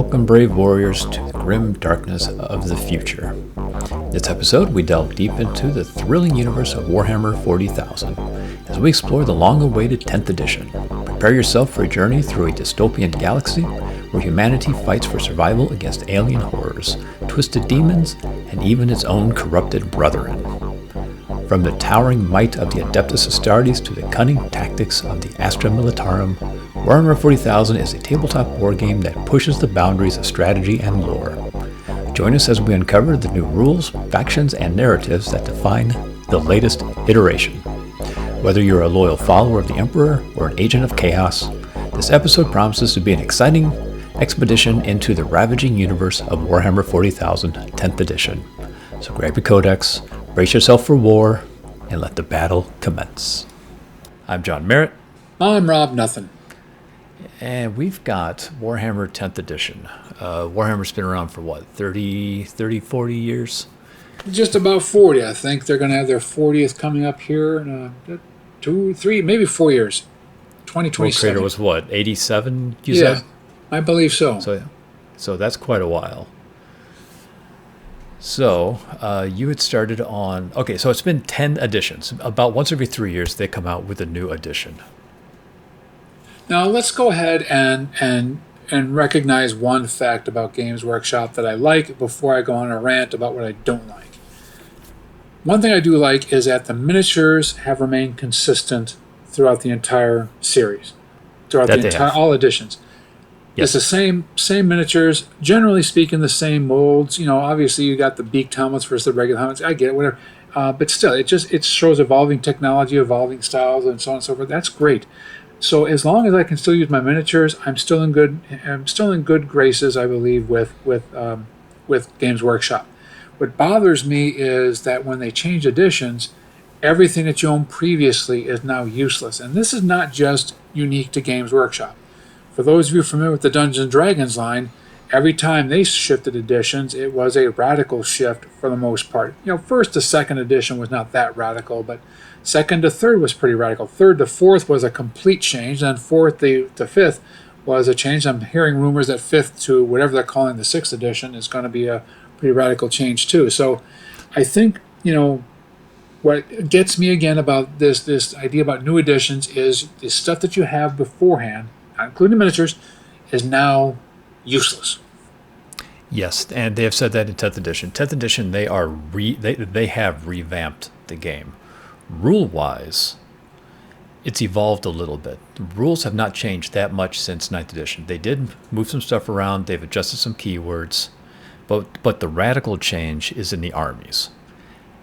Welcome, brave warriors, to the grim darkness of the future. In this episode, we delve deep into the thrilling universe of Warhammer 40,000 as we explore the long-awaited 10th edition. Prepare yourself for a journey through a dystopian galaxy where humanity fights for survival against alien horrors, twisted demons, and even its own corrupted brethren. From the towering might of the Adeptus Astartes to the cunning tactics of the Astra Militarum, Warhammer 40,000 is a tabletop wargame that pushes the boundaries of strategy and lore. Join us as we uncover the new rules, factions, and narratives that define the latest iteration. Whether you're a loyal follower of the Emperor or an agent of chaos, this episode promises to be an exciting expedition into the ravaging universe of Warhammer 40,000 10th edition. So grab your codex, brace yourself for war, and let the battle commence. I'm John Merritt. I'm Rob Nothing. And we've got Warhammer 10th edition. Warhammer's been around for what, 30, 40 years? Just about 40, I think. They're going to have their 40th coming up here in 2, 3, maybe 4 years. 2027. Creator was what, 87, you said? Yeah, I believe so. So that's quite a while. So you had started on... Okay, so it's been 10 editions. About once every 3 years, they come out with a new edition. Now, let's go ahead and recognize one fact about Games Workshop that I like before I go on a rant about what I don't like. One thing I do like is that the miniatures have remained consistent throughout the entire series, throughout all editions. Yes. It's the same miniatures, generally speaking, the same molds. You know, obviously you got the beaked helmets versus the regular helmets. I get it, whatever. But still, it shows evolving technology, evolving styles, and so on and so forth. That's great. So as long as I can still use my miniatures, I'm still in good graces, I believe, with Games Workshop. What bothers me is that when they change editions, everything that you owned previously is now useless. And this is not just unique to Games Workshop. For those of you familiar with the Dungeons & Dragons line, every time they shifted editions, it was a radical shift for the most part. You know, first to second edition was not that radical, but second to third was pretty radical. Third to fourth was a complete change, and fourth to fifth was a change. I'm hearing rumors that fifth to whatever they're calling the sixth edition is going to be a pretty radical change too. So I think, you know, what gets me again about this idea about new editions is the stuff that you have beforehand, including miniatures, is now useless. Yes, and they have said that in 10th edition. 10th edition, they have revamped the game. Rule-wise, it's evolved a little bit. The rules have not changed that much since 9th edition. They did move some stuff around. They've adjusted some keywords. But the radical change is in the armies.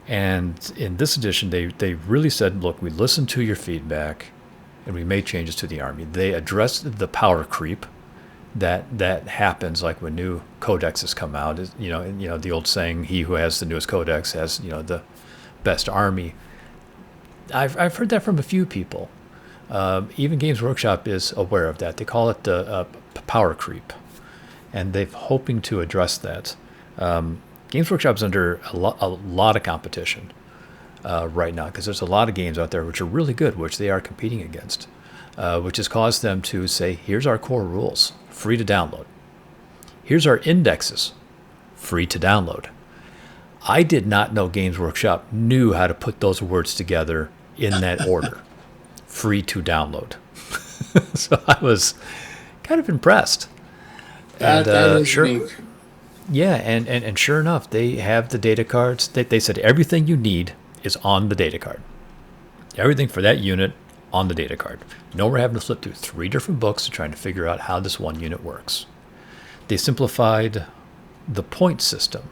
And in this edition, they really said, look, we listened to your feedback, and we made changes to the army. They addressed the power creep that happens, like when new codexes come out. You know the old saying, "He who has the newest codex has the best army." I've heard that from a few people. Even Games Workshop is aware of that. They call it the power creep, and they're hoping to address that. Games Workshop's under a lot of competition right now, because there's a lot of games out there which are really good, which they are competing against, which has caused them to say, here's our core rules, free to download. Here's our indexes, free to download. I did not know Games Workshop knew how to put those words together in that order, free to download. So I was kind of impressed. That is unique. Yeah, and sure enough, they have the data cards. They said everything you need is on the data card. Everything for that unit on the data card. No more having to flip through 3 different books trying to figure out how this one unit works. They simplified the point system.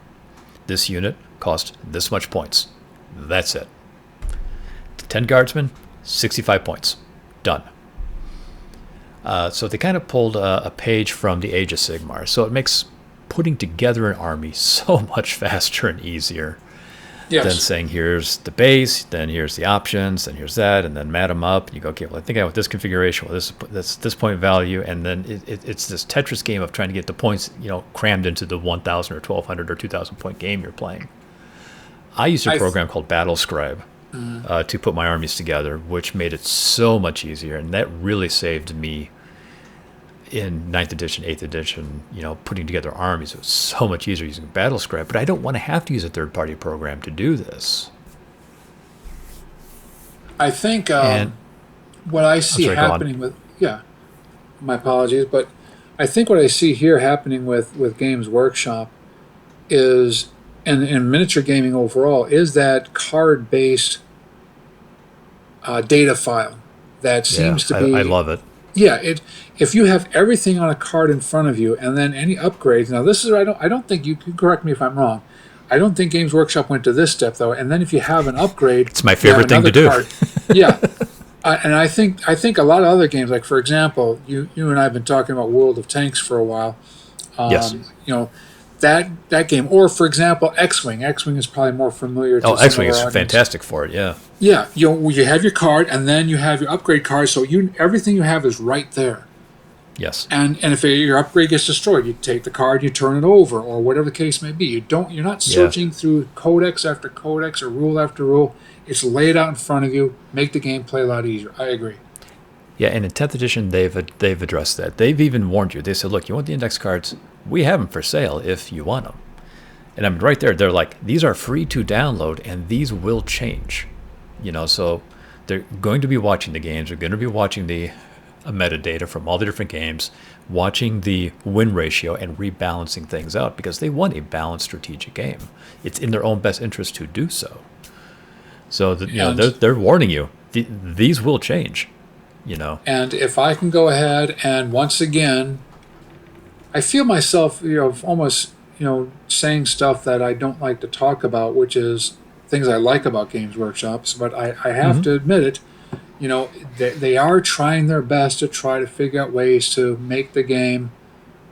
This unit cost this much points. That's it. 10 guardsmen, 65 points. Done. So they kind of pulled a page from the Age of Sigmar. So it makes putting together an army so much faster and easier. Yes. Than saying, here's the base, then here's the options, then here's that, and then mat them up. And you go, okay, well, I think I want this configuration, well, this point value, and then it's this Tetris game of trying to get the points, crammed into the 1,000 or 1,200 or 2,000 point game you're playing. I used a program called Battle Scribe to put my armies together, which made it so much easier, and that really saved me in ninth edition, 8th edition, putting together armies, it was so much easier using Battlescribe, but I don't want to have to use a third-party program to do this. I think And what I see sorry, go on. happening with, yeah, my apologies, but I think what I see here happening with Games Workshop is, and in miniature gaming overall, is that card-based data file that Yeah, seems to be. I love it. Yeah, if you have everything on a card in front of you, and then any upgrades. Now, this is I don't think you can correct me if I'm wrong. I don't think Games Workshop went to this step though. And then if you have an upgrade, It's my favorite thing to do. Yeah, and I think a lot of other games, like for example, you and I have been talking about World of Tanks for a while. Yes. That game, or for example, X-Wing. X-Wing is probably more familiar. To X-Wing is audience. fantastic for it. Yeah. Yeah, you have your card, and then you have your upgrade card. So everything you have is right there. Yes. And if your upgrade gets destroyed, you take the card, you turn it over, or whatever the case may be. You're not searching through codex after codex or rule after rule. It's laid out in front of you. Make the game play a lot easier. I agree. Yeah, and in 10th edition, they've addressed that. They've even warned you. They said, look, you want the index cards? We have them for sale if you want them. And I'm right there. They're like, these are free to download, and these will change. So they're going to be watching the games. They're going to be watching the metadata from all the different games, watching the win ratio and rebalancing things out because they want a balanced strategic game. It's in their own best interest to do so. So they're warning you. These will change. And if I can go ahead and once again, I feel myself, almost, saying stuff that I don't like to talk about, which is things I like about Games Workshops, but I have to admit it. They are trying their best to try to figure out ways to make the game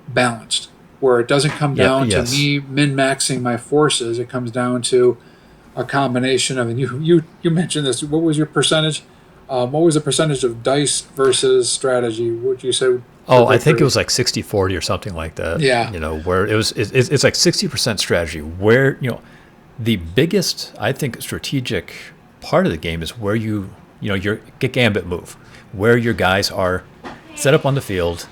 balanced, where it doesn't come down to me min-maxing my forces. It comes down to a combination of, and you mentioned this. What was your percentage? What was the percentage of dice versus strategy? What you said? Oh, I think it was like 60-40 or something like that. Yeah. Where it's like 60% strategy. Where the biggest, I think, strategic part of the game is where your gambit move, where your guys are set up on the field,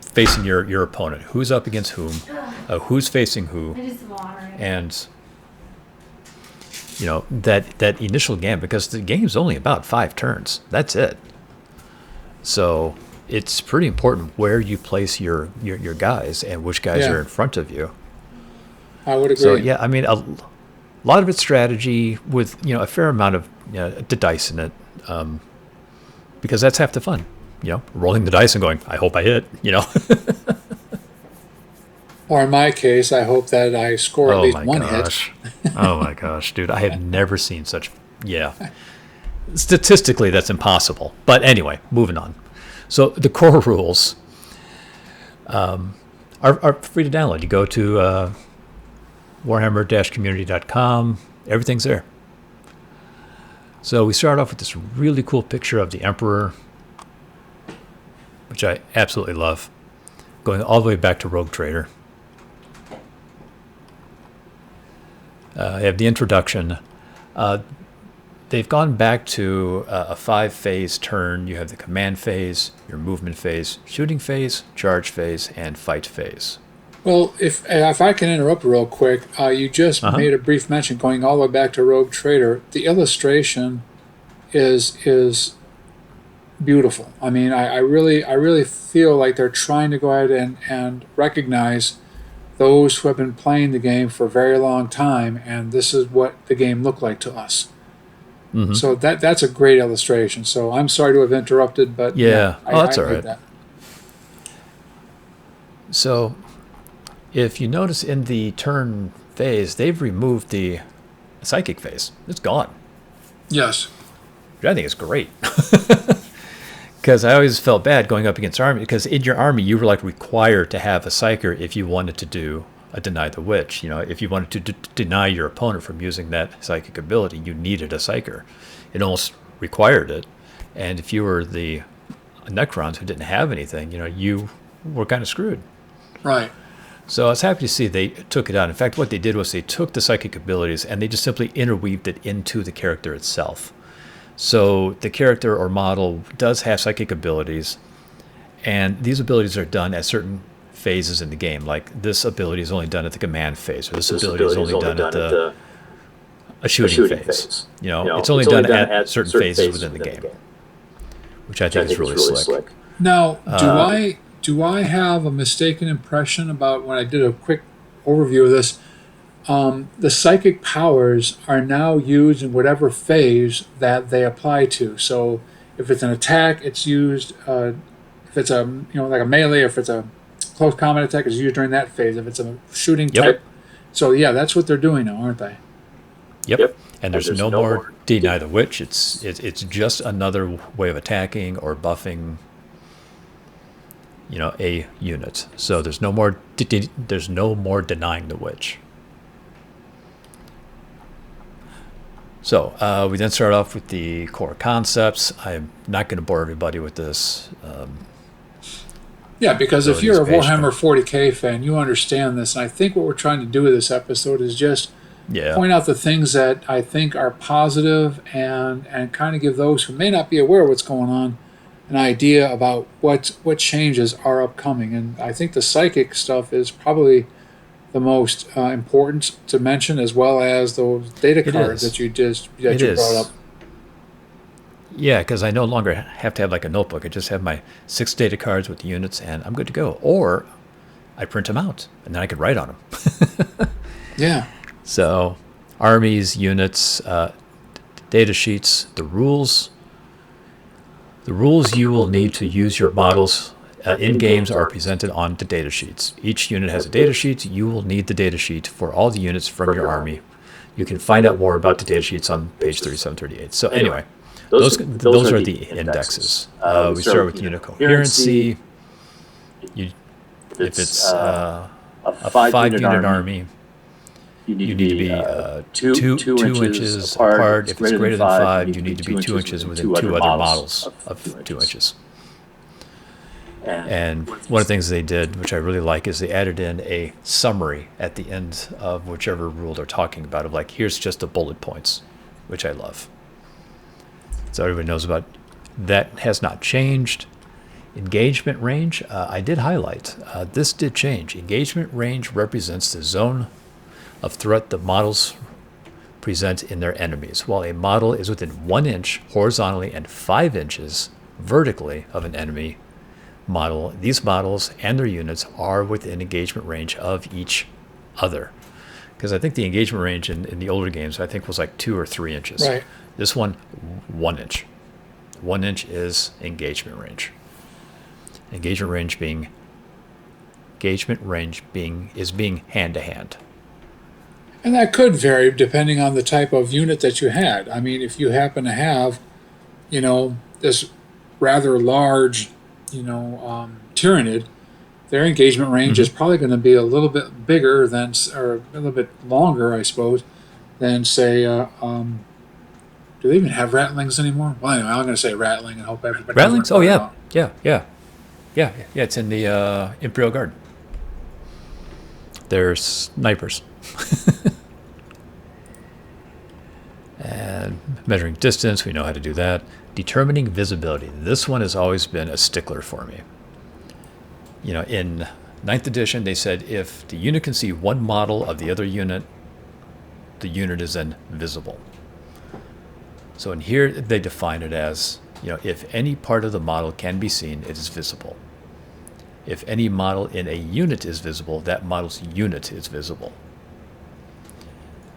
facing your opponent. Who's up against whom? Who's facing who? And that initial game, because the game's only about 5 turns. That's it. So it's pretty important where you place your guys and which guys are in front of you. I would agree. So yeah, I mean, a lot of it's strategy with a fair amount of the dice in it, because that's half the fun. Rolling the dice and going, I hope I hit. Or in my case, I hope that I score at least one hit. Oh my gosh, dude, I have never seen such. Yeah, statistically, that's impossible. But anyway, moving on. So the core rules are free to download. You go to warhammer-community.com. Everything's there. So we start off with this really cool picture of the Emperor, which I absolutely love, going all the way back to Rogue Trader. I have the introduction. They've gone back to a 5-phase turn. You have the command phase, your movement phase, shooting phase, charge phase, and fight phase. Well, if I can interrupt real quick, you just made a brief mention going all the way back to Rogue Trader. The illustration is beautiful. I mean, I really feel like they're trying to go ahead and recognize those who have been playing the game for a very long time, and this is what the game looked like to us. Mm-hmm. So that's a great illustration. So I'm sorry to have interrupted, but that's all right. That. So if you notice in the turn phase, they've removed the psychic phase. It's gone. Yes. Which I think is great. Because I always felt bad going up against army, because in your army you were like required to have a psyker if you wanted to do a deny the witch. If you wanted to deny your opponent from using that psychic ability, you needed a psyker. It almost required it. And if you were the Necrons who didn't have anything, you were kind of screwed. Right. So I was happy to see they took it out. In fact, what they did was they took the psychic abilities and they just simply interweaved it into the character itself. So the character or model does have psychic abilities, And these abilities are done at certain phases in the game. Like this ability is only done at the command phase, or this ability is only done at the a shooting phase. It's only done at certain phases within the game, which I think is really slick. Now, do I have a mistaken impression about when I did a quick overview of this? The psychic powers are now used in whatever phase that they apply to. So if it's an attack, it's used. If it's a like a melee, if it's a close combat attack, it's used during that phase. If it's a shooting type, so yeah, that's what they're doing now, aren't they? Yep. And there's no more deny the witch. It's just another way of attacking or buffing. A unit. So there's no more denying the witch. So we then start off with the core concepts. I'm not going to bore everybody with this. Yeah, because if you're a Warhammer 40K fan, you understand this. And I think what we're trying to do with this episode is just point out the things that I think are positive and kind of give those who may not be aware of what's going on an idea about what changes are upcoming. And I think the psychic stuff is probably the most important to mention, as well as those data cards that you brought up. Yeah, because I no longer have to have like a notebook. I just have my 6 data cards with the units, and I'm good to go. Or I print them out, and then I could write on them. Yeah. So armies, units, data sheets, the rules. The rules you will need to use your models in games are presented on the data sheets. Each unit has a data sheet. You will need the data sheet for all the units from your army. You can find out more about the data sheets on page 3738. So anyway, those are the indexes. We start with unit coherency. If it's a 5-unit army, you need to be 2 inches apart. If it's greater than 5, you need to be 2 inches within 2 other models of 2 inches. And one of the things they did, which I really like, is they added in a summary at the end of whichever rule they're talking about, of like, here's just the bullet points, which I love. So everybody knows about that. Has not changed. Engagement range, I did highlight. This did change. Engagement range represents the zone of threat the models present in their enemies. While a model is within 1 inch horizontally and 5 inches vertically of an enemy model, these models and their units are within engagement range of each other. Because I think the engagement range in the older games, I think, was like 2 or 3 inches. Right. This one, 1 inch. 1 inch is engagement range. Engagement range being hand to hand. And that could vary depending on the type of unit that you had. I mean, if you happen to have, this rather large, Tyrannid, their engagement range is probably going to be a little bit bigger than, or a little bit longer, I suppose, than, say, do they even have rattlings anymore? Well, anyway, I'm going to say rattling and hope everybody... Rattlings? Oh, yeah. Yeah, it's in the Imperial Guard. They're snipers. And measuring distance, we know how to do that. Determining visibility. This one has always been a stickler for me. In 9th edition, they said if the unit can see one model of the other unit, the unit is then visible. So in here, they define it as, if any part of the model can be seen, it is visible. If any model in a unit is visible, that model's unit is visible.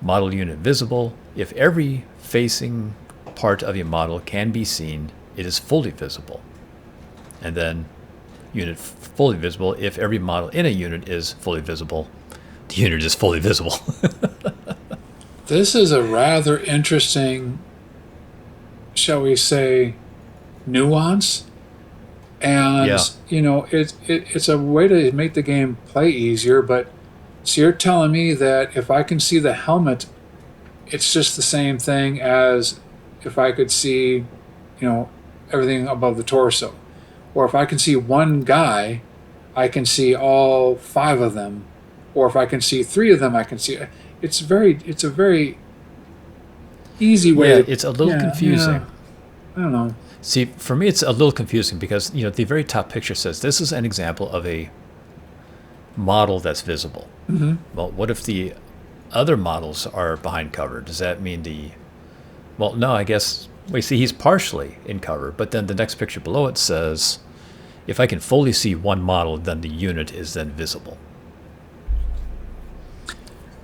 Model unit visible. If every facing part of a model can be seen, it is fully visible. And then unit fully visible. If every model in a unit is fully visible, the unit is fully visible. This is a rather interesting, shall we say, nuance. And, it's a way to make the game play easier, but so you're telling me that if I can see the helmet, it's just the same thing as if I could see, everything above the torso. Or if I can see one guy, I can see all 5 of them. Or if I can see 3 of them, I can see... It's a very easy way. Yeah, it's a little confusing. Yeah, I don't know. See, for me, it's a little confusing because, the very top picture says this is an example of a model that's visible. Mm-hmm. Well, what if the other models are behind cover? Does that mean well, no, I guess, we see he's partially in cover, but then the next picture below it says, if I can fully see one model, then the unit is then visible.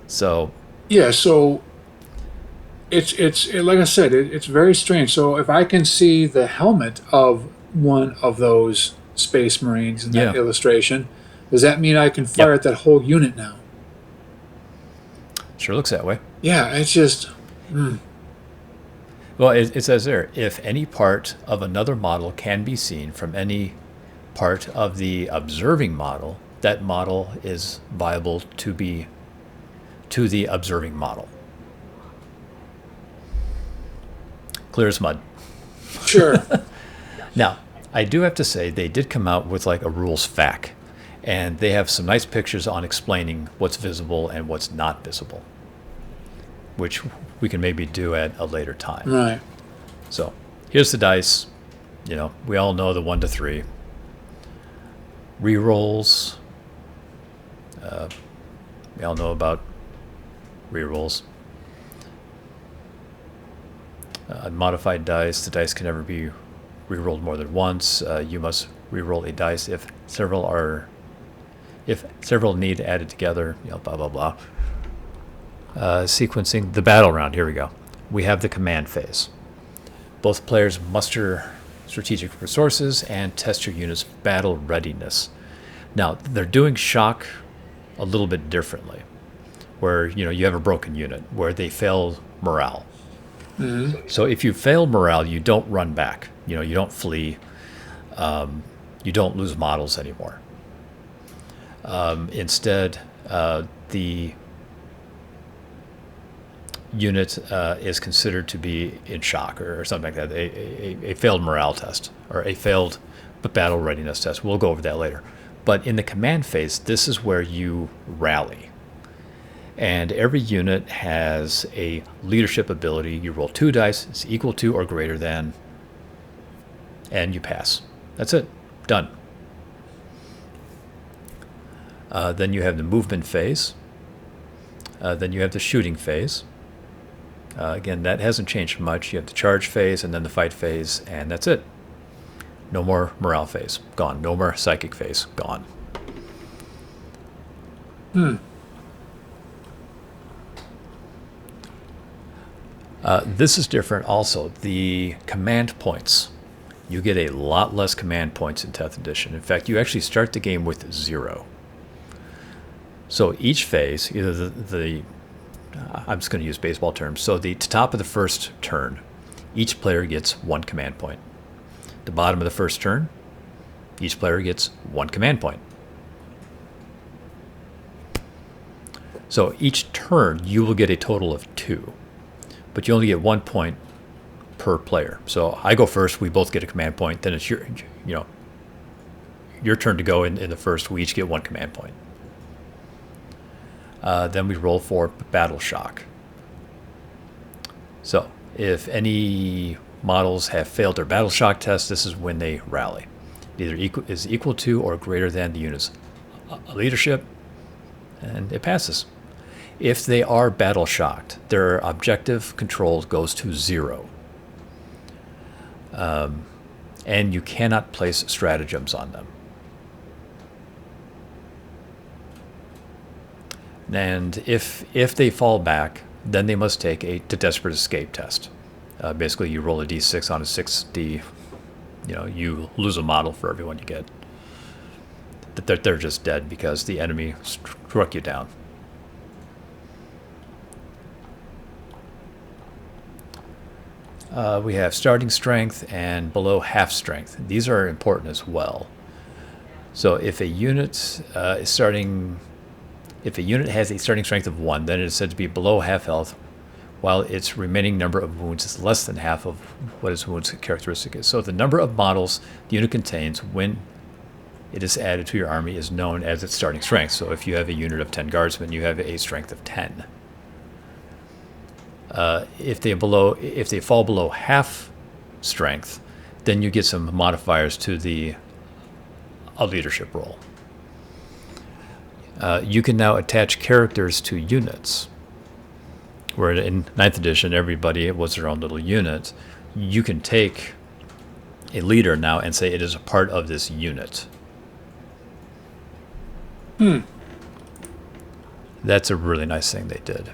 So, Yeah, so it's like I said, it's very strange. So if I can see the helmet of one of those Space Marines in that yeah, illustration, does that mean I can fire yep, at that whole unit now? sure looks that way. Yeah, it's just Well, it says there, if any part of another model can be seen from any part of the observing model, that model is viable to the observing model. Clear as mud. sure. Now, I do have to say they did come out with like a rules FAQ, and they have some nice pictures on explaining what's visible and what's not visible, which we can maybe do at a later time. Right. So here's the dice. We all know the 1 to 3. Rerolls. We all know about rerolls. Modified dice. The dice can never be rerolled more than once. You must reroll a dice if several need added together. Blah blah blah. Sequencing the battle round. Here we go. We have the command phase. Both players muster strategic resources and test your unit's battle readiness. Now, they're doing shock a little bit differently, where you have a broken unit where they fail morale. Mm-hmm. So if you fail morale, you don't run back. You don't flee. You don't lose models anymore. Instead, the unit is considered to be in shock or something like that, a failed morale test or a failed battle readiness test. We'll go over that later. But in the command phase, this is where you rally. And every unit has a leadership ability. You roll 2 dice, it's equal to or greater than, and you pass. That's it. Done. Then you have the movement phase. Then you have the shooting phase. Again, that hasn't changed much. You have the charge phase and then the fight phase, and that's it. No more morale phase. Gone. No more psychic phase. Gone. This is different also. The command points. You get a lot less command points in 10th edition. In fact, you actually start the game with 0. So each phase, either I'm just going to use baseball terms. So the top of the first turn, each player gets 1 command point. The bottom of the first turn, each player gets 1 command point. So each turn, you will get a total of 2. But you only get 1 point per player. So I go first, we both get a command point. Then it's your turn to go in the first. We each get 1 command point. Then we roll for battle shock. So if any models have failed their battle shock test, this is when they rally. It either is equal to or greater than the unit's leadership, and it passes. If they are battle shocked, their objective control goes to 0. And you cannot place stratagems on them. And if they fall back, then they must take a desperate escape test. Basically, you roll a d6 on a 6d. You lose a model for every one you get. They're just dead because the enemy struck you down. We have starting strength and below half strength. These are important as well. So if a unit has a starting strength of 1, then it is said to be below half health, while its remaining number of wounds is less than half of what its wounds characteristic is. So the number of models the unit contains when it is added to your army is known as its starting strength. So if you have a unit of 10 guardsmen, you have a strength of 10. If they fall below half strength, then you get some modifiers to a leadership role. You can now attach characters to units. Where in 9th edition, everybody was their own little unit. You can take a leader now and say it is a part of this unit. That's a really nice thing they did.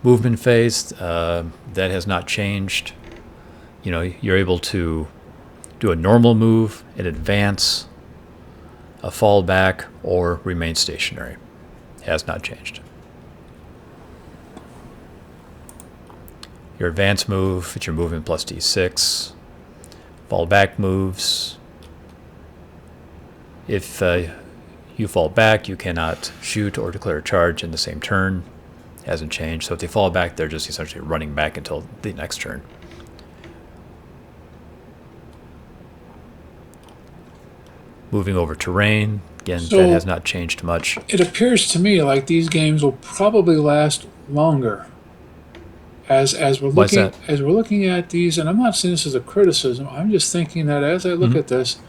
Movement phase, that has not changed. You're able to do a normal move, an advance, a fall back, or remain stationary. Has not changed. Your advance move, it's your movement plus d6. Fall back moves. If you fall back, you cannot shoot or declare a charge in the same turn. Hasn't changed. So if they fall back, they're just essentially running back until the next turn. Moving over terrain, again, So- that has not changed much. It appears to me like these games will probably last longer. As we're Why is looking that? as we're looking at these, and I'm not saying this as a criticism. I'm just thinking that as I look at this,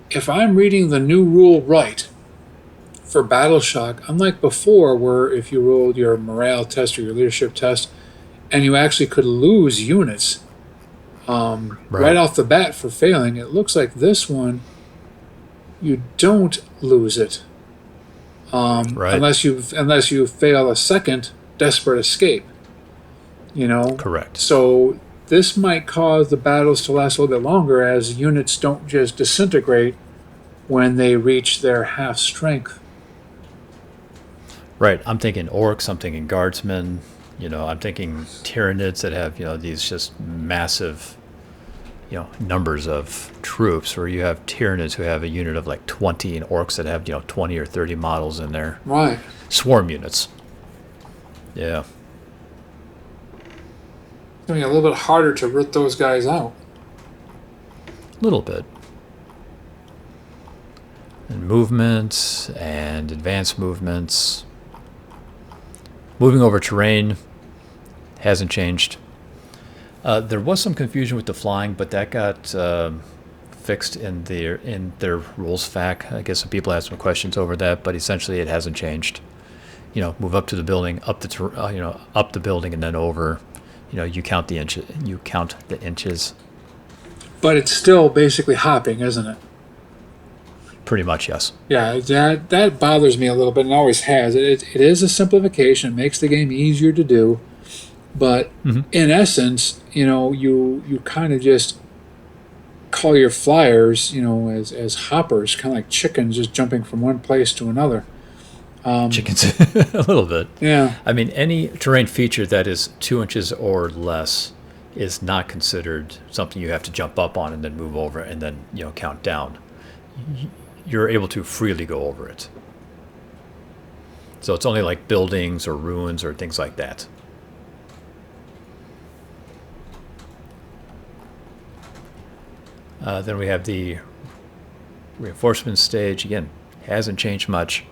if I'm reading the new rule right for Battle Shock, unlike before, where if you rolled your morale test or your leadership test, and you actually could lose units right off the bat for failing, it looks like this one you don't lose it Right. unless you fail a second desperate escape. Correct. So this might cause the battles to last a little bit longer, as units don't just disintegrate when they reach their half strength. Right. I'm thinking orcs, I'm thinking guardsmen, I'm thinking tyrannids that have, these just massive, numbers of troops, where you have tyrannids who have a unit of like 20 and orcs that have, 20 or 30 models in there. Right. Swarm units. Yeah. It's going to be a little bit harder to root those guys out. A little bit. And movements and advanced movements. Moving over terrain hasn't changed. There was some confusion with the flying, but that got fixed in their rules fac. I guess some people had some questions over that, but essentially it hasn't changed. Move up to the building, up the building, and then over. You count the inches. You count the inches. But it's still basically hopping, isn't it? Pretty much, yes. Yeah, that bothers me a little bit, and always has. It is a simplification, makes the game easier to do, but in essence, you kind of just call your flyers, as hoppers, kind of like chickens just jumping from one place to another. Chickens, a little bit. Yeah. I mean, any terrain feature that is 2 inches or less is not considered something you have to jump up on and then move over and then count down. You're able to freely go over it. So it's only like buildings or ruins or things like that. Then we have the reinforcement stage. Again, hasn't changed much.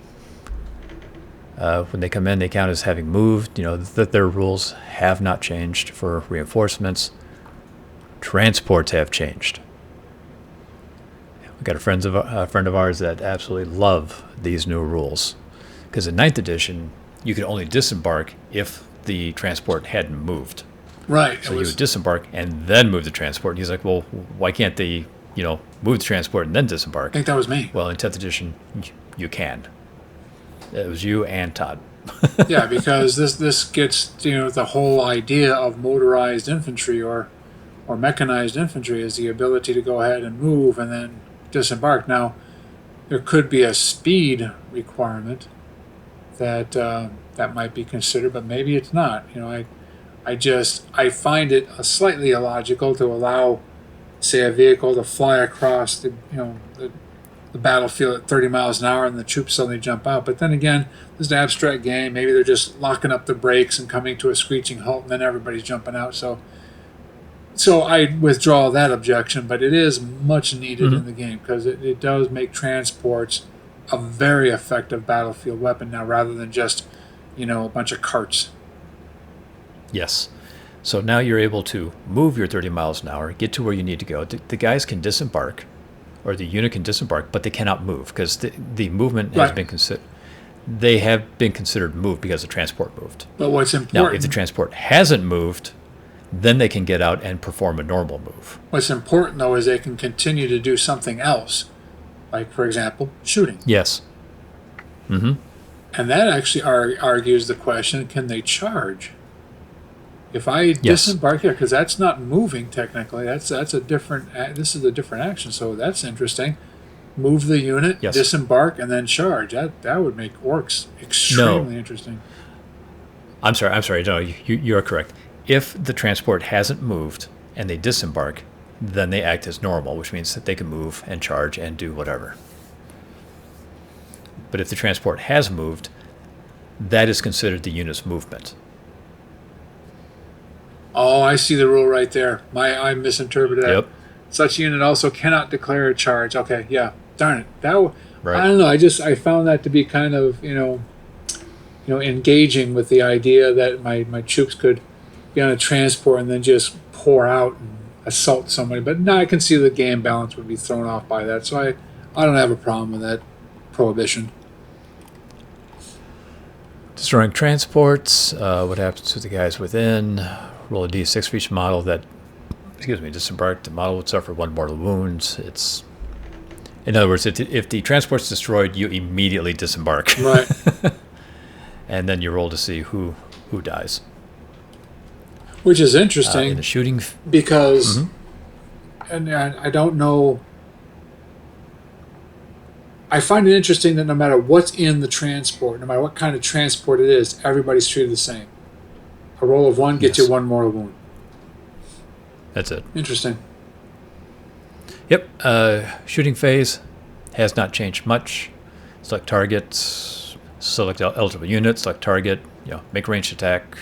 When they come in, they count as having moved. That their rules have not changed for reinforcements. Transports have changed. We've got a friend of ours that absolutely love these new rules, because in 9th edition, you could only disembark if the transport hadn't moved. Right. So you would disembark and then move the transport. And he's like, well, why can't they, move the transport and then disembark? I think that was me. Well, in 10th edition, you can. It was you and Todd. Yeah, because this gets the whole idea of motorized infantry or mechanized infantry is the ability to go ahead and move and then disembark. Now, there could be a speed requirement that that might be considered, but maybe it's not. I find it slightly illogical to allow, say, a vehicle to fly across the battlefield at 30 miles an hour and the troops suddenly jump out. But then again, this is an abstract game. Maybe they're just locking up the brakes and coming to a screeching halt, and then everybody's jumping out. So I withdraw that objection, but it is much needed in the game, because it does make transports a very effective battlefield weapon now, rather than just a bunch of carts. Yes. So now you're able to move your 30 miles an hour, get to where you need to go. The guys can disembark, or the unit can disembark, but they cannot move because the movement has been considered. They have been considered moved because the transport moved. But what's important Now, if the transport hasn't moved, then they can get out and perform a normal move. What's important though is they can continue to do something else, like for example, shooting. Yes. Mm-hmm. And that actually argues the question: can they charge? If I disembark here, because that's not moving technically, that's a different. This is a different action, so that's interesting. Move the unit, disembark, and then charge. That would make orcs extremely interesting. I'm sorry. No, you are correct. If the transport hasn't moved and they disembark, then they act as normal, which means that they can move and charge and do whatever. But if the transport has moved, that is considered the unit's movement. Oh, I see the rule right there. I misinterpreted that. Yep. Such a unit also cannot declare a charge. Okay, yeah. Darn it. Right. I don't know. I found that to be kind of engaging with the idea that my troops could be on a transport and then just pour out and assault somebody. But now I can see the game balance would be thrown off by that. So I don't have a problem with that prohibition. Destroying transports. What happens to the guys within? Roll a d6 for each model that, disembarked. The model would suffer 1 mortal wound. In other words, if the transport's destroyed, you immediately disembark. Right. And then you roll to see who dies. Which is interesting. In the shooting. Because, and I don't know. I find it interesting that no matter what's in the transport, no matter what kind of transport it is, everybody's treated the same. A roll of 1 gets you 1 mortal wound. That's it. Interesting. Yep. Shooting phase has not changed much. Select targets, select eligible unit, select target, make ranged attack,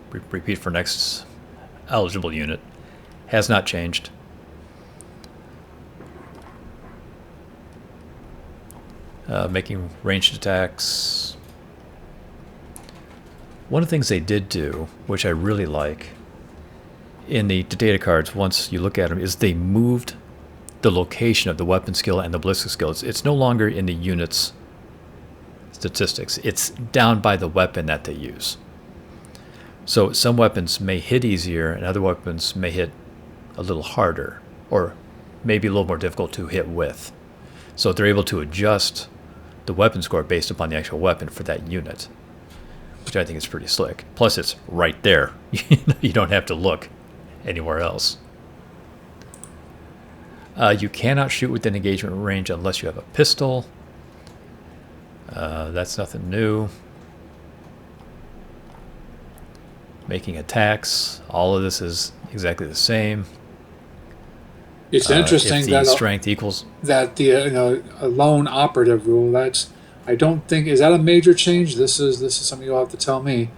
repeat for next eligible unit. Has not changed. Making ranged attacks. One of the things they did do, which I really like, in the data cards, once you look at them, is they moved the location of the weapon skill and the ballistic skills. It's no longer in the unit's statistics. It's down by the weapon that they use. So some weapons may hit easier and other weapons may hit a little harder or maybe a little more difficult to hit with. So they're able to adjust the weapon score based upon the actual weapon for that unit, which I think is pretty slick. Plus, it's right there. You don't have to look anywhere else. You cannot shoot within engagement range unless you have a pistol. That's nothing new. Making attacks. All of this is exactly the same. It's interesting if the that strength equals that the a lone operative rule. I don't think is that a major change. This is something you'll have to tell me.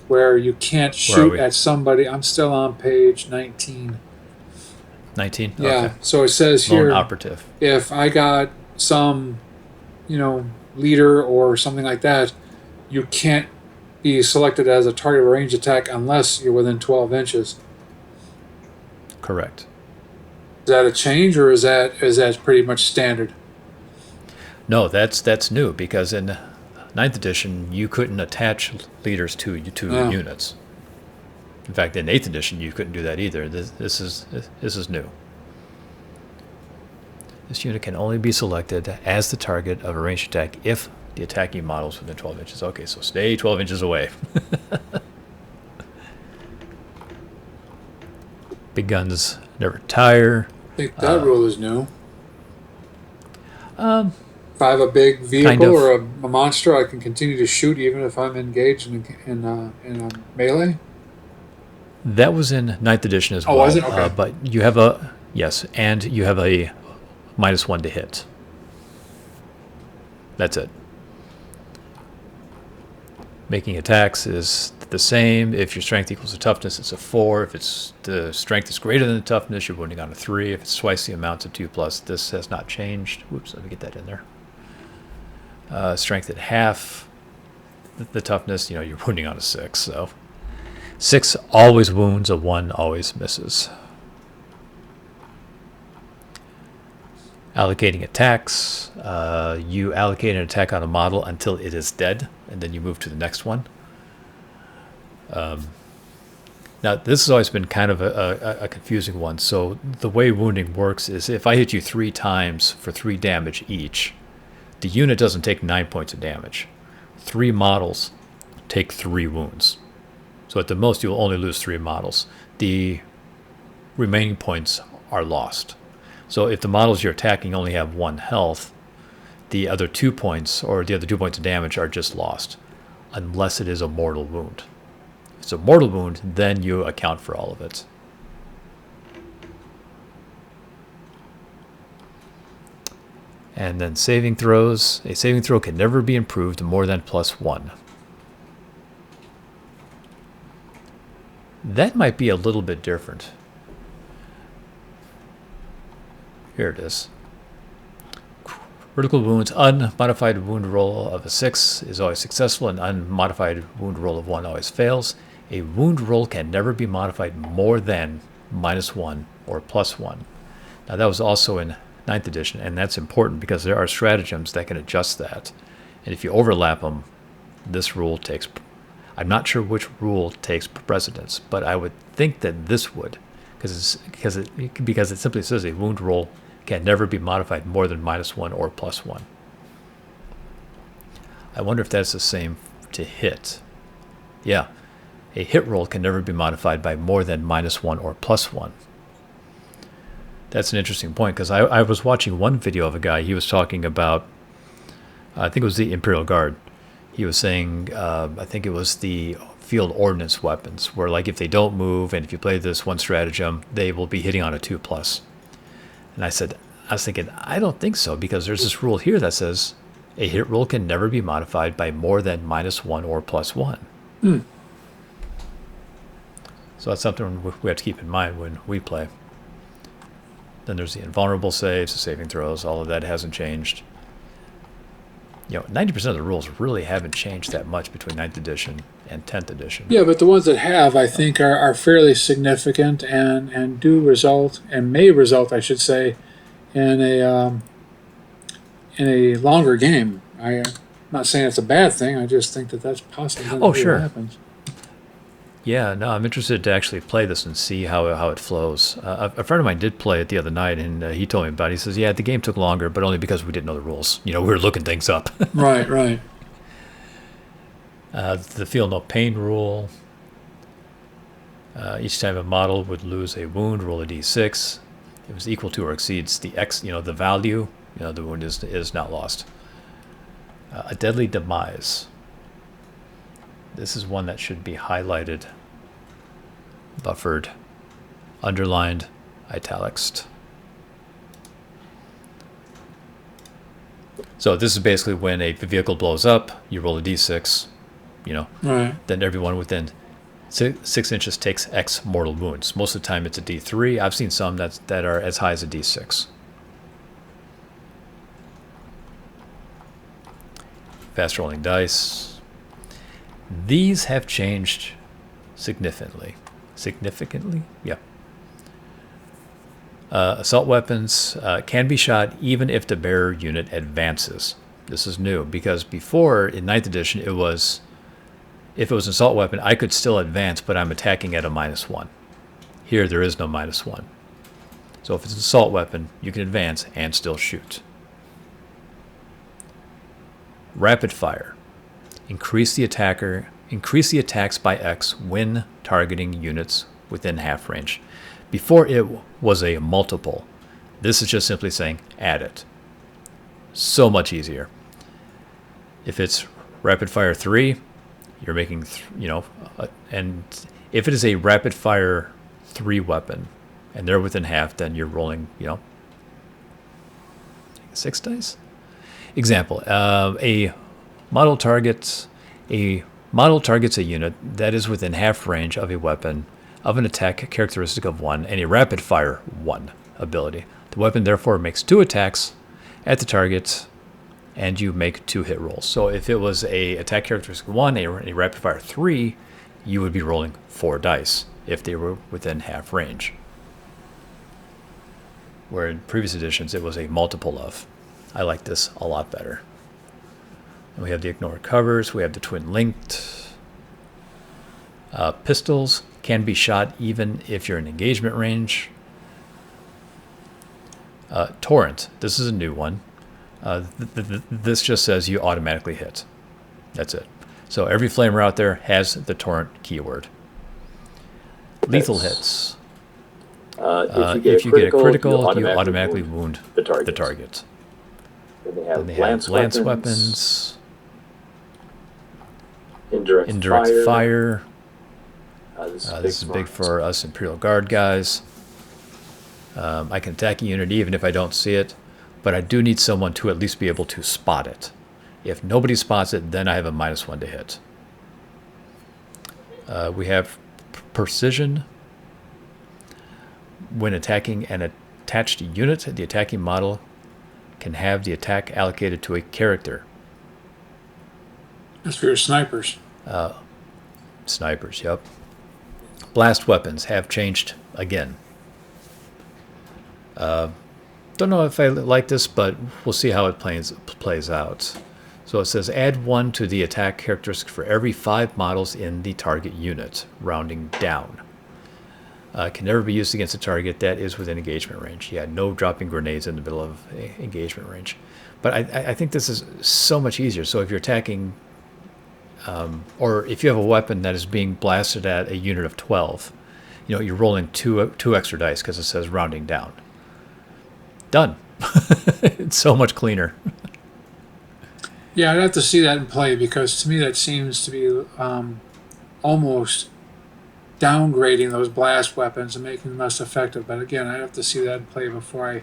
Where you can't shoot at somebody. I'm still on page 19. 19? Yeah. Okay. So it says here, lone operative. If I got some, leader or something like that, you can't be selected as a target of a ranged attack unless you're within 12 inches. Correct. Is that a change, or is that pretty much standard? No, that's new because in 9th edition you couldn't attach leaders to units. In fact, in 8th edition you couldn't do that either. This is new. This unit can only be selected as the target of a ranged attack if the attacking model is within 12 inches. Okay, so stay 12 inches away. Big guns never tire. I think that rule is new. If I have a big vehicle kind of. or a monster, I can continue to shoot even if I'm engaged in a melee. That was in 9th edition as well. Oh, was it? Okay. But you have and you have a -1 to hit. That's it. Making attacks is the same. If your strength equals the toughness, it's a 4. If the strength is greater than the toughness, you're wounding on a 3. If it's twice the amount of 2+, this has not changed. Whoops, let me get that in there. Strength at half the toughness, you're wounding on a 6. So 6 always wounds, a 1 always misses. Allocating attacks. You allocate an attack on a model until it is dead, and then you move to the next one. Now, this has always been kind of a confusing one. So the way wounding works is if I hit you 3 times for 3 damage each, the unit doesn't take 9 points of damage. 3 models take 3 wounds. So at the most, you'll only lose 3 models. The remaining points are lost. So if the models you're attacking only have 1 health, the other 2 points, or the other 2 points of damage, are just lost, unless it is a mortal wound. If it's a mortal wound, then you account for all of it. And then saving throws. A saving throw can never be improved more than +1. That might be a little bit different. Here it is. Critical wounds, unmodified wound roll of a 6 is always successful, and unmodified wound roll of 1 always fails. A wound roll can never be modified more than -1 or +1. Now that was also in 9th edition, and that's important because there are stratagems that can adjust that. And if you overlap them, this rule takes... I'm not sure which rule takes precedence, but I would think that this would, because it simply says a wound roll can never be modified more than -1 or +1. I wonder if that's the same to hit. Yeah, a hit roll can never be modified by more than -1 or +1. That's an interesting point, because I was watching one video of a guy. He was talking about, I think it was the Imperial Guard. He was saying, I think it was the field ordnance weapons, where like if they don't move and if you play this one stratagem, they will be hitting on a 2+. And I was thinking, I don't think so, because there's this rule here that says a hit roll can never be modified by more than -1 or +1. So that's something we have to keep in mind when we play. Then there's the invulnerable saves, the saving throws, all of that hasn't changed. 90% of the rules really haven't changed that much between 9th edition and 10th edition. Yeah, but the ones that have, I think, are fairly significant and do result, and may result, I should say, in a longer game. I'm not saying it's a bad thing. I just think that that's possible. Oh, sure. Happens. Yeah, no, I'm interested to actually play this and see how it flows. A friend of mine did play it the other night, and he told me about it. He says, yeah, the game took longer, but only because we didn't know the rules. We were looking things up. Right. The feel no pain rule. Each time a model would lose a wound, roll a d6. It was equal to or exceeds the X, the value. The wound is not lost. A deadly demise. This is one that should be highlighted, buffered, underlined, italicsed. So this is basically when a vehicle blows up, you roll a d6, Right. Then everyone within 6 inches takes X mortal wounds. Most of the time it's a d3. I've seen some that are as high as a d6. Fast rolling dice. These have changed significantly. Significantly? Yeah. Assault weapons can be shot even if the bearer unit advances. This is new, because before, in 9th edition, it was, if it was an assault weapon, I could still advance, but I'm attacking at a -1. Here, there is no -1. So if it's an assault weapon, you can advance and still shoot. Rapid fire. Increase the attacks by X when targeting units within half range. Before, it was a multiple. This is just simply saying add it. So much easier. If it's rapid fire 3, you're making, and if it is a rapid fire 3 weapon and they're within half, then you're rolling, 6 dice. Example, a model targets a unit that is within half range of a weapon of an attack characteristic of 1 and a rapid fire 1 ability. The weapon therefore makes 2 attacks at the target, and you make 2 hit rolls. So if it was a attack characteristic 1, a rapid fire 3, you would be rolling 4 dice if they were within half range. Where in previous editions, it was a multiple of. I like this a lot better. And we have the ignored covers. We have the twin linked. Pistols can be shot even if you're in engagement range. Torrent. This is a new one. This just says you automatically hit. That's it. So every flamer out there has the torrent keyword. Lethal hits. If you get a critical, you automatically wound the target. Then they have lance weapons. Indirect fire. This is big for us Imperial Guard guys. I can attack a unit even if I don't see it, but I do need someone to at least be able to spot it. If nobody spots it, then I have a -1 to hit. We have precision. When attacking an attached unit, the attacking model can have the attack allocated to a character. That's for your snipers. Snipers, yep. Blast weapons have changed again. Don't know if I like this, but we'll see how it plays out. So it says add 1 to the attack characteristic for every 5 models in the target unit, rounding down. Can never be used against a target that is within engagement range. Yeah, no dropping grenades in the middle of engagement range. But I think this is so much easier. So if you're attacking, or if you have a weapon that is being blasted at a unit of 12, you're rolling two extra dice because it says rounding down. Done. It's so much cleaner. Yeah, I'd have to see that in play because to me that seems to be almost downgrading those blast weapons and making them less effective. But again, I'd have to see that in play before I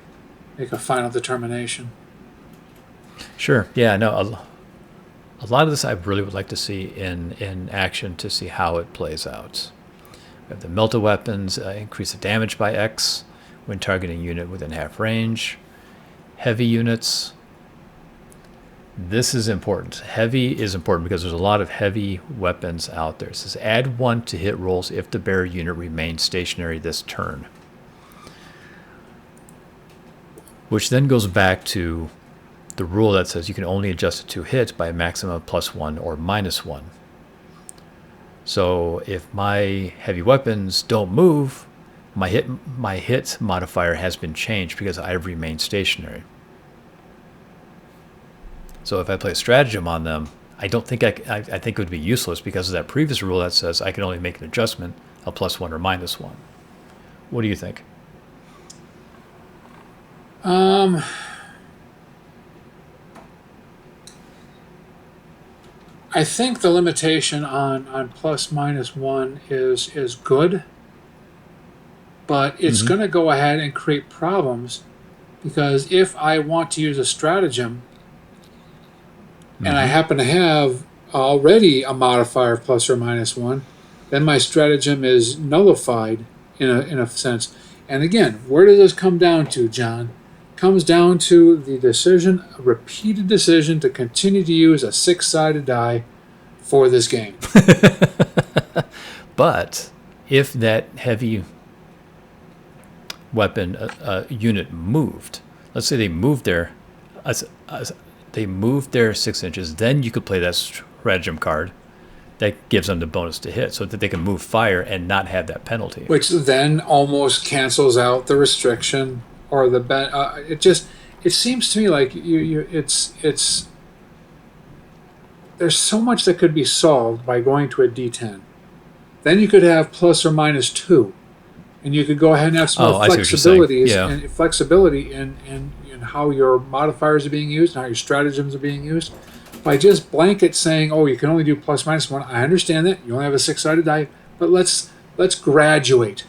make a final determination. Sure. Yeah, no, a lot of this I really would like to see in action to see how it plays out. We have the melta weapons, increase the damage by X when targeting a unit within half range. Heavy units. This is important. Heavy is important because there's a lot of heavy weapons out there. It says add 1 to hit rolls if the bearer unit remains stationary this turn. Which then goes back to the rule that says you can only adjust it to hit by a maximum of +1 or -1. So if my heavy weapons don't move, my hit modifier has been changed because I remain stationary. So if I play stratagem on them, I don't think I think it would be useless because of that previous rule that says I can only make an adjustment of +1 or -1. What do you think? I think the limitation on +-1 is good, but it's going to go ahead and create problems because if I want to use a stratagem and I happen to have already a modifier of +or -1, then my stratagem is nullified in a sense. And again, where does this come down to, John? Comes down to the decision, a repeated decision to continue to use a 6-sided die for this game. But if that heavy weapon unit moved, let's say they moved their 6 inches, then you could play that stratagem card that gives them the bonus to hit so that they can move fire and not have that penalty. Which then almost cancels out the restriction or the it seems to me like it's there's so much that could be solved by going to a D10. Then you could have +or -2, and you could go ahead and have some more flexibilities and flexibility in how your modifiers are being used and how your stratagems are being used. By just blanket saying, "Oh, you can only do +-1," I understand that you only have a 6-sided die, but let's graduate.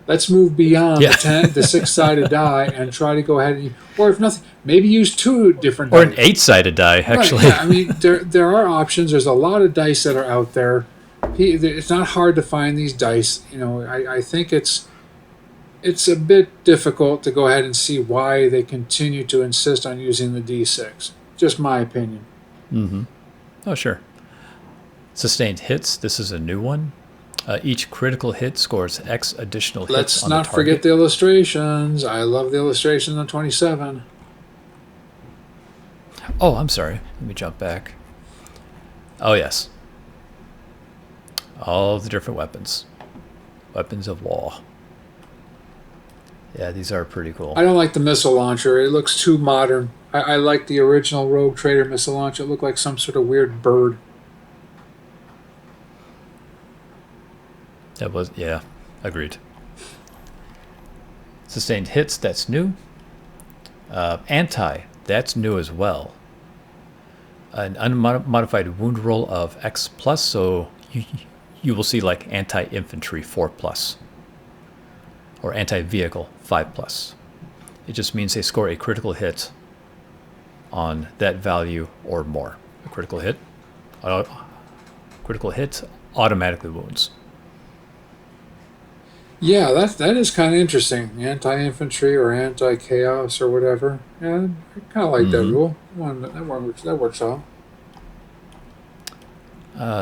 Let's move beyond the 6-sided die and try to go ahead and, or if nothing, maybe use 2 different or dice. An 8-sided die, actually. Right, yeah, I mean, there are options. There's a lot of dice that are out there. It's not hard to find these dice. I think it's a bit difficult to go ahead and see why they continue to insist on using the D6. Just my opinion. Oh, sure. Sustained hits. This is a new one. Each critical hit scores X additional hits Let's on the not target. forget the illustrations. I love the illustrations on 27. Oh, I'm sorry. Let me jump back. Oh, yes. All the different weapons. Weapons of war. Yeah, these are pretty cool. I don't like the missile launcher. It looks too modern. I like the original Rogue Trader missile launcher. It looked like some sort of weird bird. That was, yeah, agreed. Sustained hits, that's new. Anti, that's new as well. An unmodified wound roll of X plus, so you will see like anti-infantry 4 plus. Or anti-vehicle 5 plus. It just means they score a critical hit on that value or more. A critical hit automatically wounds. Yeah, that is kind of interesting. Anti-infantry or anti-chaos or whatever. Yeah, I kind of like that rule. That works out.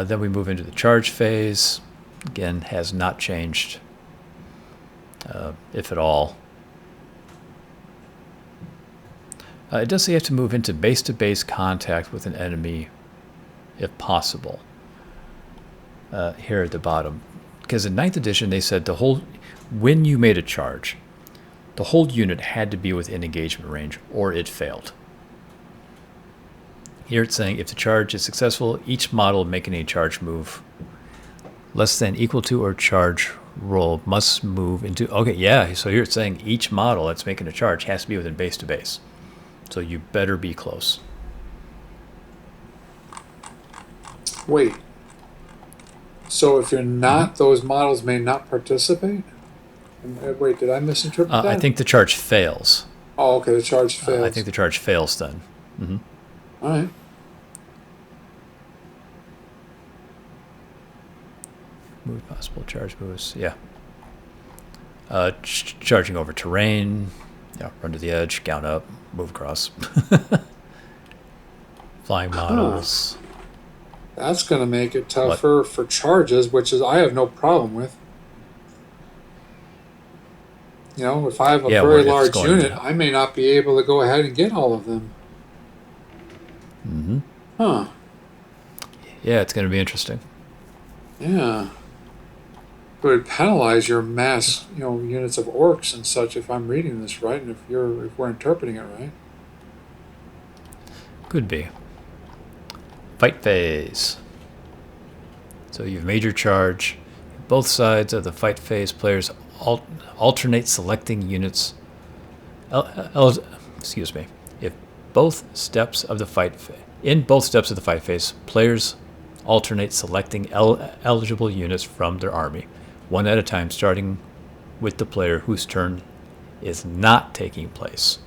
Then we move into the charge phase. Again, has not changed, if at all. It does say you have to move into base-to-base contact with an enemy, if possible. Here at the bottom. Because in 9th edition, they said when you made a charge, the whole unit had to be within engagement range, or it failed. Here it's saying if the charge is successful, each model making a charge move less than equal to or charge roll must move into. Okay, yeah. So here it's saying each model that's making a charge has to be within base to base. So you better be close. Wait. So if you're not, those models may not participate? Wait, did I misinterpret that? I think the charge fails. Oh, okay, the charge fails. I think the charge fails then. All right. Move possible charge moves. Yeah. Charging over terrain. Yeah, run to the edge, gown up, move across. Flying models. That's going to make it tougher for charges, which is I have no problem with. You know, if I have a very large unit, I may not be able to go ahead and get all of them. Huh. Yeah, it's going to be interesting. Yeah. It would penalize your mass, units of orcs and such if I'm reading this right, and if we're interpreting it right. Could be. Fight phase. So you've made your charge. Both sides of the fight phase, players alternate selecting units. Excuse me. If both steps of the fight in both steps of the fight phase, players alternate selecting eligible units from their army, one at a time, starting with the player whose turn is not taking place.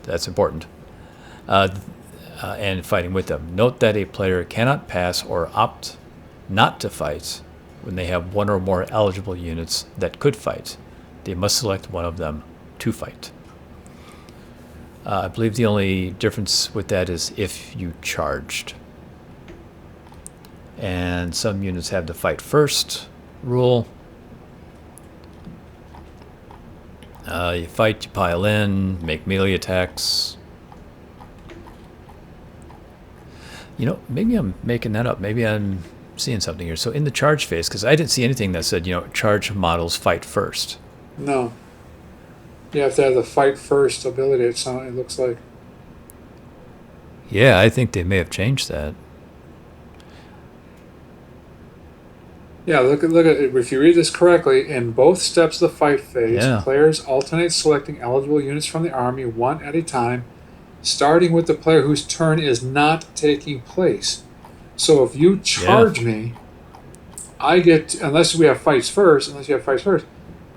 That's important. And fighting with them. Note that a player cannot pass or opt not to fight when they have one or more eligible units that could fight. They must select one of them to fight. I believe the only difference with that is if you charged. And some units have the fight first rule. You fight, you pile in, make melee attacks. Maybe I'm making that up. Maybe I'm seeing something here. So in the charge phase, because I didn't see anything that said, charge models fight first. No. You have to have the fight first ability, it looks like. Yeah, I think they may have changed that. Yeah, look at it. If you read this correctly, in both steps of the fight phase, players alternate selecting eligible units from the army one at a time, starting with the player whose turn is not taking place. So if you charge me, I get, unless you have fights first,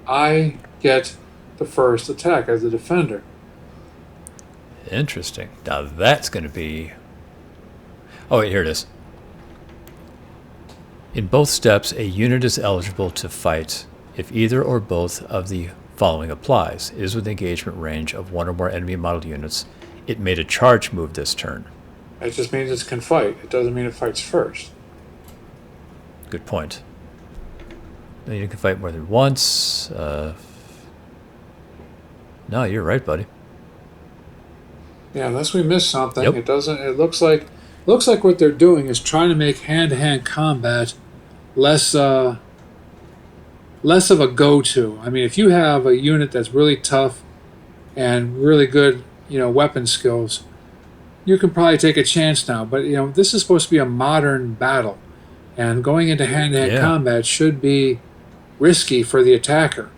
I get the first attack as a defender. Interesting. Now that's going to be... Oh, wait, here it is. In both steps, a unit is eligible to fight if either or both of the following applies. It is within engagement range of one or more enemy model units. It made a charge move this turn. It just means it can fight. It doesn't mean it fights first. Good point. You can fight more than once. No, you're right, buddy. Yeah, unless we missed something, Yep. it doesn't. It looks like what they're doing is trying to make hand-to-hand combat less of a go-to. I mean, if you have a unit that's really tough and really good, weapon skills, you can probably take a chance now. But this is supposed to be a modern battle, and going into hand-to-hand combat should be risky for the attacker.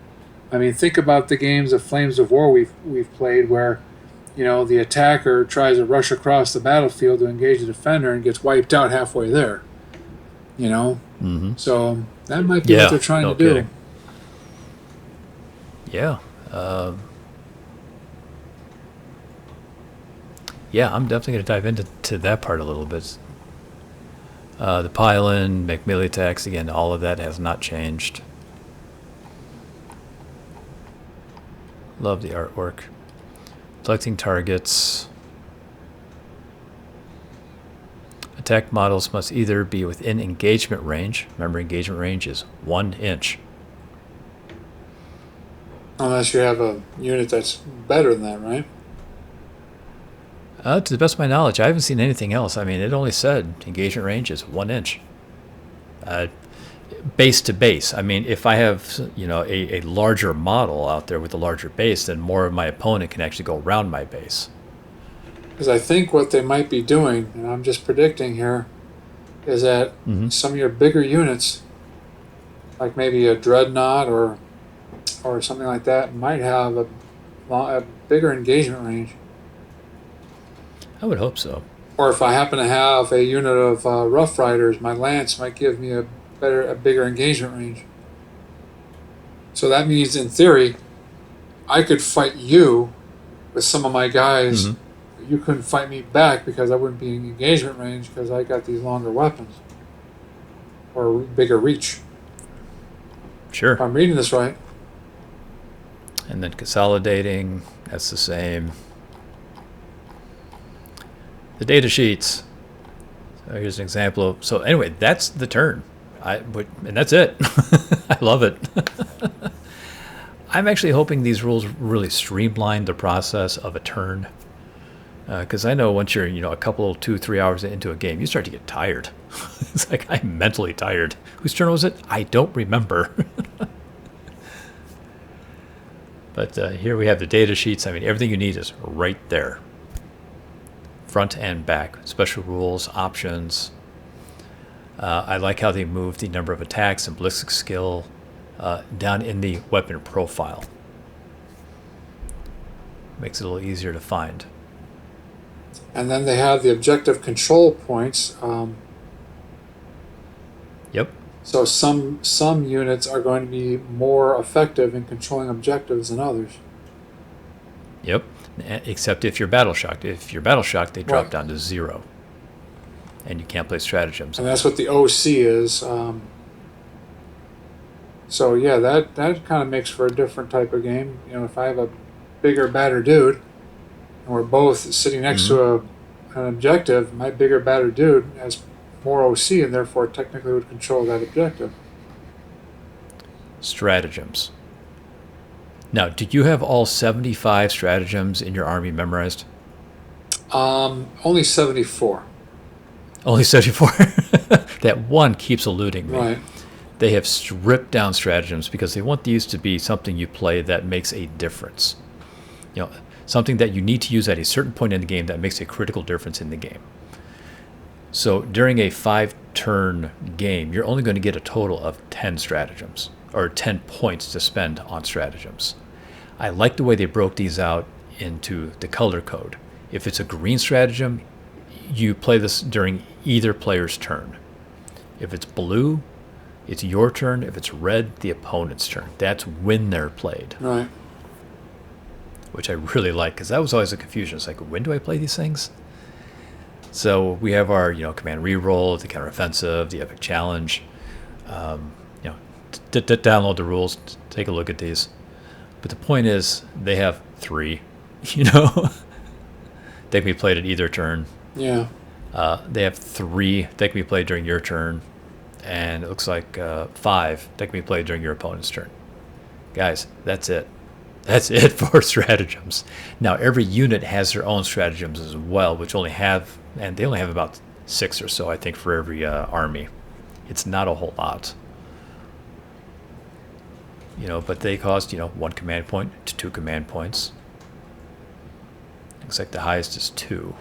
I mean, think about the games of Flames of War we've played where, the attacker tries to rush across the battlefield to engage the defender and gets wiped out halfway there. Mm-hmm. So that might be what they're trying to do. Yeah. Yeah, I'm definitely going to dive into that part a little bit. The pile-in, make melee attacks, again, all of that has not changed. Love the artwork. Selecting targets. Attack models must either be within engagement range. Remember, engagement range is 1 inch. Unless you have a unit that's better than that, right? To the best of my knowledge, I haven't seen anything else. I mean, it only said engagement range is 1 inch. Base to base. I mean, if I have, a larger model out there with a larger base, then more of my opponent can actually go around my base. Because I think what they might be doing, and I'm just predicting here, is that some of your bigger units, like maybe a dreadnought or something like that, might have a bigger engagement range. I would hope so. Or if I happen to have a unit of Rough Riders, my lance might give me a bigger engagement range. So that means, in theory, I could fight you with some of my guys. You couldn't fight me back because I wouldn't be in engagement range because I got these longer weapons or bigger reach. Sure. If I'm reading this right. And then consolidating, that's the same. The data sheets. So here's an example of. So anyway, that's the turn. And that's it. I love it. I'm actually hoping these rules really streamline the process of a turn. Because I know once you're, a couple, 2-3 hours into a game, you start to get tired. It's like, I'm mentally tired. Whose turn was it? I don't remember. But here we have the data sheets. I mean, everything you need is right there. Front and back. Special rules, options. I like how they moved the number of attacks and ballistic skill down in the weapon profile. Makes it a little easier to find. And then they have the objective control points. Yep. So some units are going to be more effective in controlling objectives than others. Yep. Except if you're battle shocked. If you're battle shocked, they drop down to 0. And you can't play stratagems. And that's what the OC is. So yeah, that kind of makes for a different type of game. If I have a bigger, badder dude, and we're both sitting next to an objective, my bigger, badder dude has more OC and therefore technically would control that objective. Stratagems. Now, do you have all 75 stratagems in your army memorized? Only 74. Only 74? That one keeps eluding me. Right. They have stripped down stratagems because they want these to be something you play that makes a difference. Something that you need to use at a certain point in the game that makes a critical difference in the game. So during a 5-turn game, you're only going to get a total of 10 stratagems, or 10 points to spend on stratagems. I like the way they broke these out into the color code. If it's a green stratagem, you play this during either player's turn. If it's blue, it's your turn. If it's red, the opponent's turn. That's when they're played. Right. Which I really like, because that was always a confusion. It's like, when do I play these things? So we have our, command reroll, the counteroffensive, the epic challenge. Download the rules, take a look at these. But the point is, they have 3. They can be played at either turn. Yeah. They have 3 that can be played during your turn. and it looks like 5 that can be played during your opponent's turn. Guys, that's it. That's it for stratagems. Now, every unit has their own stratagems as well, which only have, and they only have about 6 or so, I think, for every army. It's not a whole lot. But they cost, 1 command point to 2 command points. Looks like the highest is 2.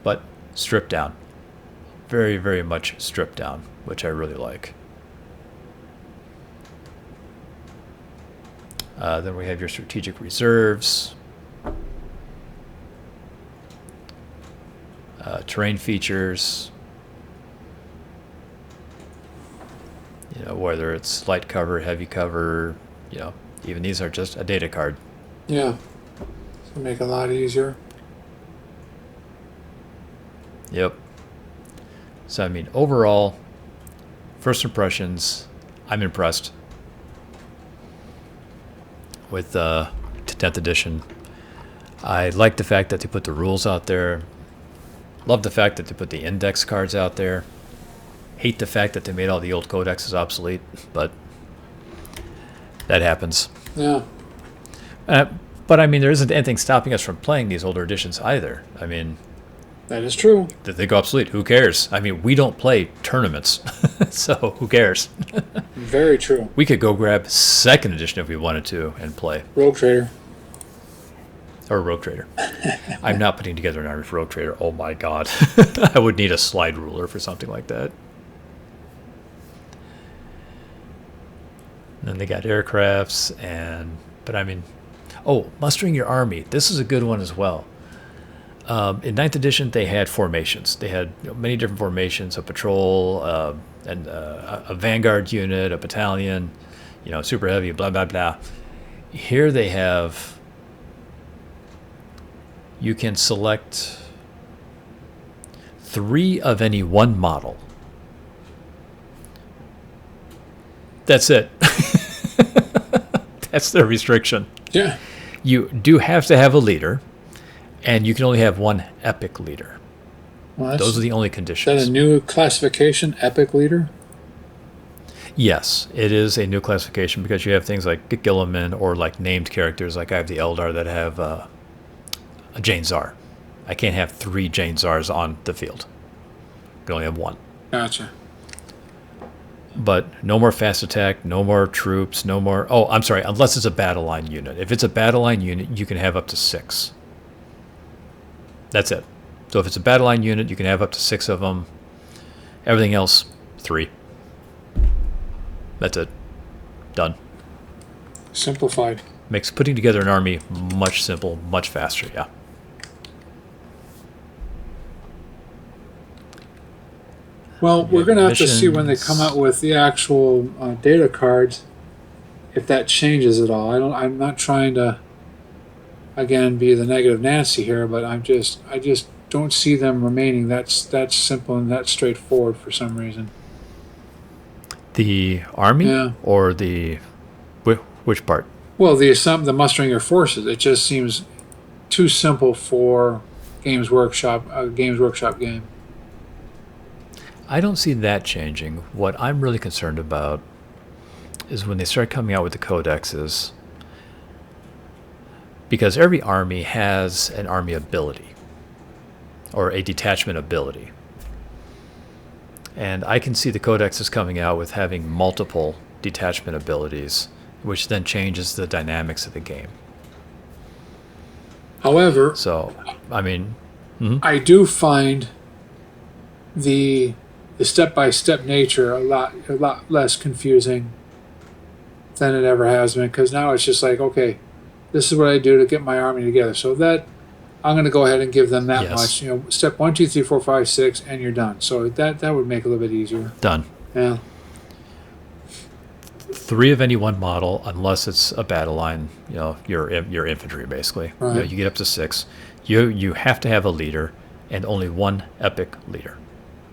But stripped down. Very, very much stripped down, which I really like. Then we have your strategic reserves. Terrain features. Whether it's light cover, heavy cover, even these are just a data card. Yeah. So make it a lot easier. Yep. So, overall, first impressions, I'm impressed with 10th edition. I like the fact that they put the rules out there. Love the fact that they put the index cards out there. Hate the fact that they made all the old codexes obsolete, but that happens. Yeah. But there isn't anything stopping us from playing these older editions either. That is true. That they go obsolete, who cares? We don't play tournaments, so who cares? Very true. We could go grab 2nd edition if we wanted to and play. Rogue Trader. Or Rogue Trader. I'm not putting together an army for Rogue Trader. Oh my god. I would need a slide ruler for something like that. And then they got aircrafts mustering your army. This is a good one as well. In 9th edition, they had formations. They had many different formations: a patrol, and a vanguard unit, a battalion, super heavy, blah blah blah. Here they have. You can select 3 of any one model. That's it. That's the restriction. Yeah. You do have to have a leader, and you can only have 1 epic leader. Well, those are the only is conditions. that a new classification, epic leader? Yes, it is a new classification because you have things like Gilliman or like named characters. Like I have the Eldar that have a Jane Czar. I can't have 3 Jane Czars on the field. I can only have 1. Gotcha. But no more fast attack, no more troops, no more... Oh, I'm sorry, unless it's a battle line unit. If it's a battle line unit, you can have up to 6. That's it. So if it's a battle line unit, you can have up to 6 of them. Everything else, 3. That's it. Done. Simplified. Makes putting together an army much simple, much faster, yeah. Well, we're going to have to see when they come out with the actual data cards if that changes at all. I'm not trying to, again, be the negative Nancy here, but I just don't see them remaining that simple and that straightforward for some reason. The army, yeah. Or the which part? Well, the mustering your forces. It just seems too simple for Games Workshop, a Games Workshop game. I don't see that changing. What I'm really concerned about is when they start coming out with the codexes, because every army has an army ability or a detachment ability. And I can see the codexes coming out with having multiple detachment abilities, which then changes the dynamics of the game. However, I do find the step-by-step nature a lot less confusing than it ever has been, because now it's just like, okay, this is what I do to get my army together. So that I'm going to go ahead and give them that much. Step 1, 2, 3, 4, 5, 6, and you're done. So that would make it a little bit easier. Done. Yeah. 3 of any one model, unless it's a battle line. Your infantry basically. Right. You get up to 6. You have to have a leader, and only 1 epic leader,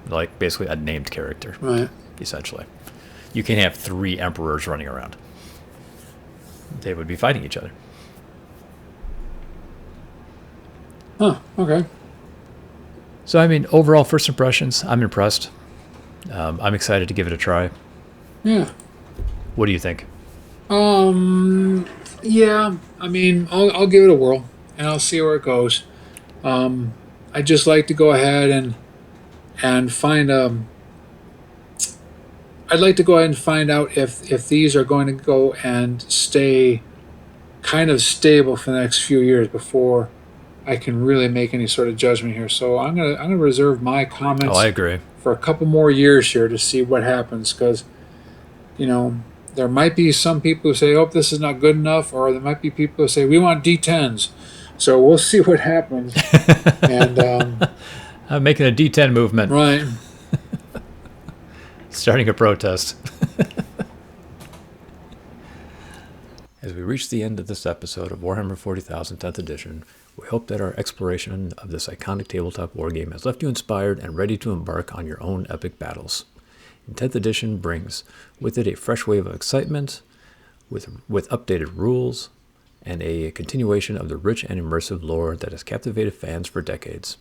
like basically a named character. Right. Essentially, you can't have 3 emperors running around. They would be fighting each other. Huh, okay. So, I mean, overall, first impressions, I'm impressed. I'm excited to give it a try. Yeah. What do you think? Yeah. I mean, I'll give it a whirl, and I'll see where it goes. I'd just like to go ahead and find I'd like to go ahead and find out if these are going to go and stay kind of stable for the next few years before I can really make any sort of judgment here. So I'm gonna reserve my comments. Oh, I agree. For a couple more years here to see what happens, because there might be some people who say, "Oh, this is not good enough," or there might be people who say, "We want D10s." So we'll see what happens. And I'm making a D10 movement. right. Starting a protest. As we reach the end of this episode of Warhammer 40,000 10th Edition, we hope that our exploration of this iconic tabletop wargame has left you inspired and ready to embark on your own epic battles. And 10th Edition brings with it a fresh wave of excitement, with updated rules, and a continuation of the rich and immersive lore that has captivated fans for decades.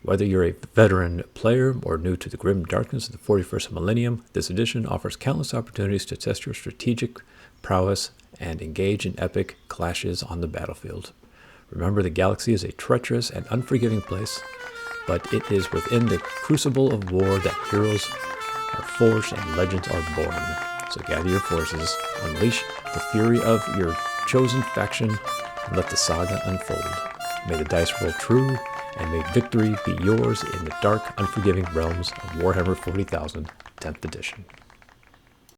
Whether you're a veteran player or new to the grim darkness of the 41st millennium, this edition offers countless opportunities to test your strategic prowess and engage in epic clashes on the battlefield. Remember, the galaxy is a treacherous and unforgiving place, but it is within the crucible of war that heroes are forged and legends are born. So gather your forces, unleash the fury of your chosen faction, and let the saga unfold. May the dice roll true, and may victory be yours in the dark, unforgiving realms of Warhammer 40,000 10th Edition.